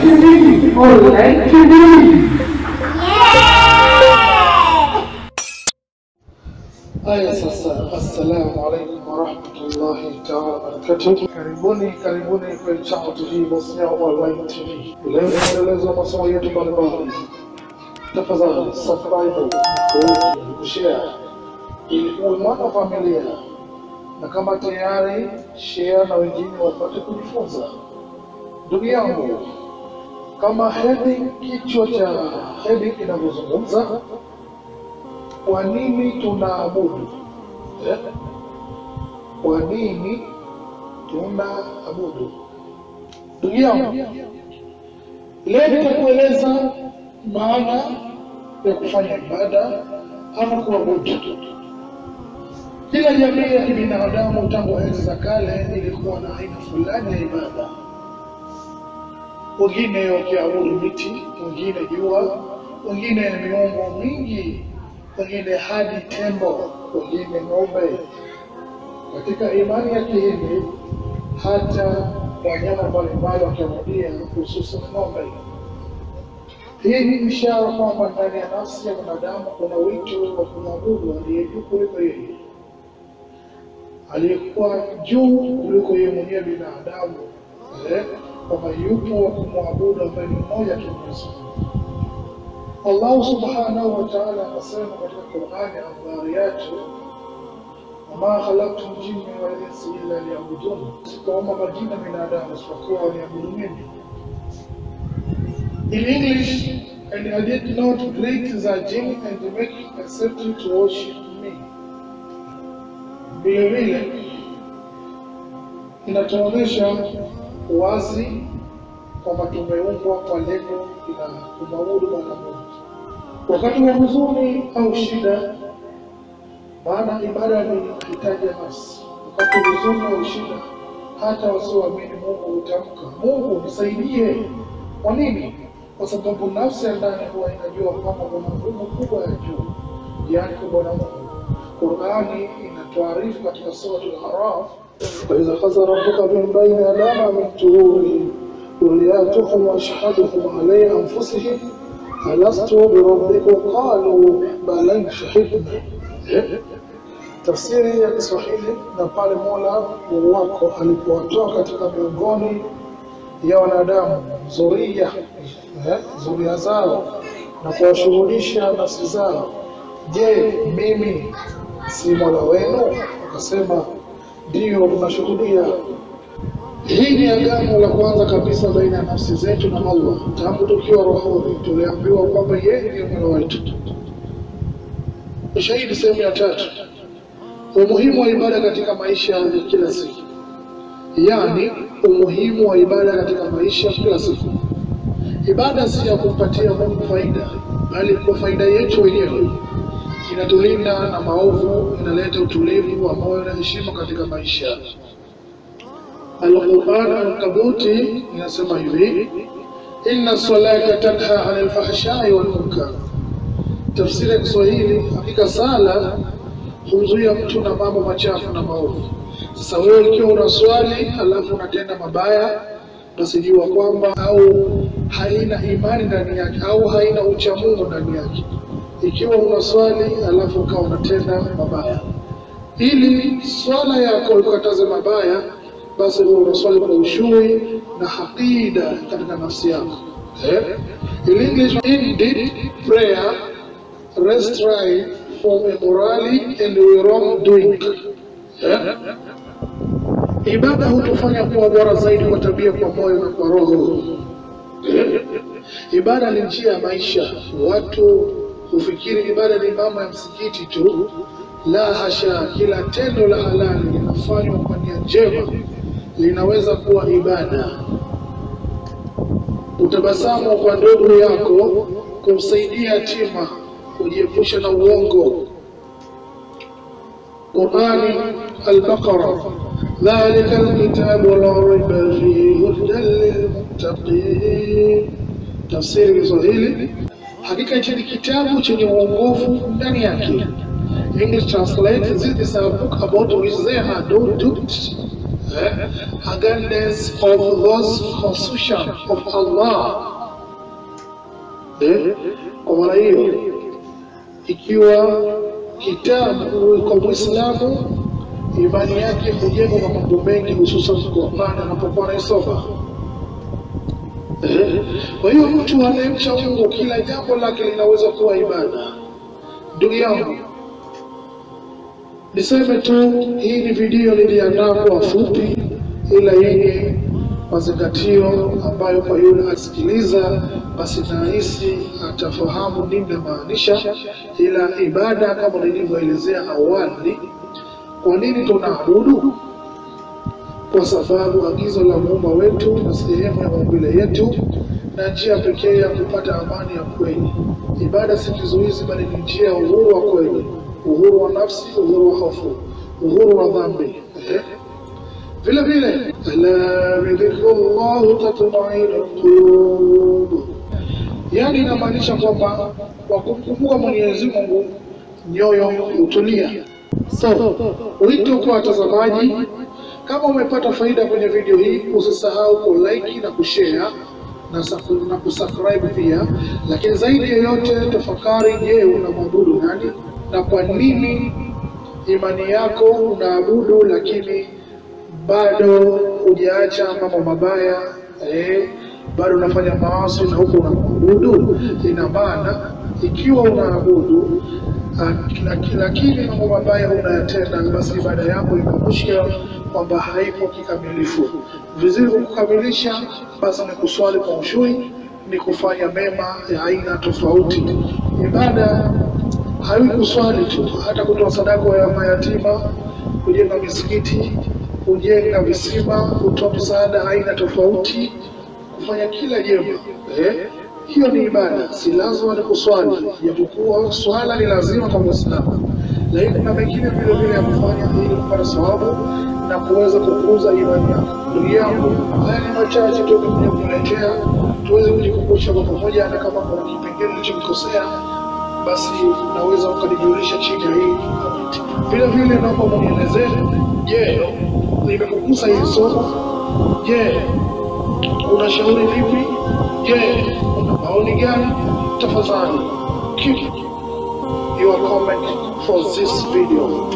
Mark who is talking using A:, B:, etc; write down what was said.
A: TV Online TV. Haya sasa, assalamu alaikum warahmatullahi ta'ala wabarakatuh. Karibuni kwenye channel TV Bosnia Online TV. Leo tunaendeleza masomo yetu mbalimbali. Tafadhali subscribe, share ili uwe mwana familia, na kama tayari share na wengine wapate kujifunza. Ndugu yangu, kama heading, kichwa cha heading inavyozungumza, kwa nini tunaabudu? Kwa nini tunaabudu? Ndugu yangu, leo nitakueleza maana ya kufanya ibada ama kuabudu. Kila jamii ya kibinadamu tangu enzi za kale ilikuwa na aina fulani ya ibada. Wengine wakiabudu miti, wengine jua, wengine miungu mingi, wengine hadi tembo, wengine ng'ombe. Katika imani ya Kihindi hata wanyama mbalimbali wakiabudia, hususan ng'ombe. Hii ni ishara kwamba ndani ya nafsi ya mwanadamu kuna wito wa kumwabudu aliye juu kuliko yeye, aliyekuwa juu kuliko yeye mwenyewe binadamu, kwamba yupo wa kumwabudu ambaye ni mmoja tu. Allah subhanahu wa ta'ala anasema katika Qur'ani Al-Dhariyat, wama khalaqtul jinna wal insa illa liya'budun, sikuumba majini na binadamu isipokuwa waniabudu mimi. In English, and I did not create the jinn and make it except to worship me. Vile vile inatuonyesha wazi kwamba tumeumbwa kwa lengo la kumwabudu Bwana Mungu. Wakati wa huzuni au shida, maana ibada ni hitaji ya nafsi. Wakati wa huzuni au shida, hata wasioamini Mungu hutamka, Mungu nisaidie. Kwa nini? Kwa sababu nafsi ya ndani huwa inajua kwamba kuna nguvu kubwa ya juu, yaani kwa Bwana Mungu. Qur'ani inatuarifu katika sura Al-Araf, وإذا أخذ ربك من بين آدم من ظهورهم ذريتهم وأشهدهم على أنفسهم ألست بربكم قالوا بلى شهدنا. Tafsiri ya Kiswahili, na pale Mola wako alipowatoa katika miongoni ya wanadamu zuria zao na kuwashuhudisha nafsi zao, je, mimi si Mola wenu? Akasema ndio, tunashuhudia. Hii ni agano la kwanza kabisa baina ya nafsi zetu na Allah. Tangu tukiwa rohoni tuliambiwa kwamba yeye ndiye Mola wetu. Shahidi sehemu ya 3, umuhimu wa ibada katika maisha ya kila siku. Yaani umuhimu wa ibada katika maisha ya kila siku. Ibada si ya kumpatia Mungu faida, bali kwa faida yetu wenyewe. Inatulinda na maovu, inaleta utulivu wa moyo na heshima katika maisha. Al-Qur'an Al-Kabuti inasema hivi, inna salata tanha 'anil fahsha'i wal munkar. Tafsiri ya Kiswahili, hakika sala humzuia mtu na mambo machafu na maovu. Sasa wewe ikiwa unaswali halafu unatenda mabaya, basi jua kwamba au haina imani ndani yake au haina ucha Mungu ndani yake. Ikiwa unaswali halafu ukawa unatenda mabaya, ili swala yako ikataze mabaya, basi wewe unaswali kwa ushui na aqida katika nafsi yako. In English, indeed prayer restrain from immorality and wrongdoing. Ibada hutufanya kuwa bora zaidi kwa tabia, kwa moyo na kwa roho. Ibada ni njia ya maisha. Watu hufikiri ibada ni mambo ya msikiti tu. La hasha, kila tendo la halali linafanywa kwa nia njema linaweza kuwa ibada. Utabasamu kwa ndugu yako, kumsaidia yatima, kujiepusha na uongo. Qur'ani Al-Baqara, ذلك الكتاب لا ريب فيه هدى للمتقين. Tafsiri Kiswahili, hakika hichi ni kitabu chenye uongofu ndani yake. English translate, this is a book about which there are no doubts against of those constitution of Allah. Kwa maana hiyo, ikiwa kitabu kwa Muislamu imani yake hujengwa kwa mambo mengi, hususan Qur'an anapokuwa anaisoma. Kwa hiyo mtu anayemcha Mungu, kila jambo lake linaweza kuwa ibada. Ndugu yangu, niseme tu hii ni video niliandaa kwa fupi, ila yenye mazingatio ambayo kwa yule asikiliza basi nahisi atafahamu nini namaanisha. Ila ibada kama nilivyoelezea awali, kwa nini tunaabudu? Kwa sababu agizo la Muumba wetu na sehemu ya maumbile yetu na njia pekee ya kupata amani ya kweli. Ibada si kizuizi, bali ni njia ya uhuru wa kweli, uhuru wa nafsi, uhuru wa hofu, uhuru wa dhambi. Vile vile, ala bidhikrullah tatma'innul qulub, yani inamaanisha kwamba kwa kumkumbuka Mwenyezi Mungu nyoyo hutulia. So, wito kwa watazamaji, kama umepata faida kwenye video hii, usisahau ku like na kushare na kusubscribe pia. Lakini zaidi ya yote, tafakari, je, unamwabudu nani na kwa nini? Imani yako unaabudu, lakini bado hujaacha mambo mabaya, bado unafanya maasi na huko unaabudu. Ina maana ikiwa unaabudu lakini mambo mabaya unayatenda, basi ibada yako inakushia kwamba haipo kikamilifu. Vizuri kukamilisha, basi ni kuswali kwa ushui, ni kufanya mema ya aina tofauti. Ibada haiwi kuswali tu, hata kutoa sadaka ya mayatima, kujenga misikiti, kujenga visima, kutoa msaada aina tofauti, kufanya kila jema. Hiyo ni ibada, si lazima ni kuswali, japokuwa swala ni lazima kwa Muislamu, lakini kuna mengine vile vile ya kufanya ili kupata thawabu na kuweza kukuza imani yako. Ndugu yangu, haya ni machache tu nimekuletea, tuweze kujikumbusha kwa pamoja, na kama kuna kipengele nilichokosea basi unaweza ukanijulisha chini ya hii comment. Vile vile naomba mnielezee, je, nimekugusa hili somo? Je, unashauri vipi? Je, una maoni gani? Tafadhali keep your comment for this video.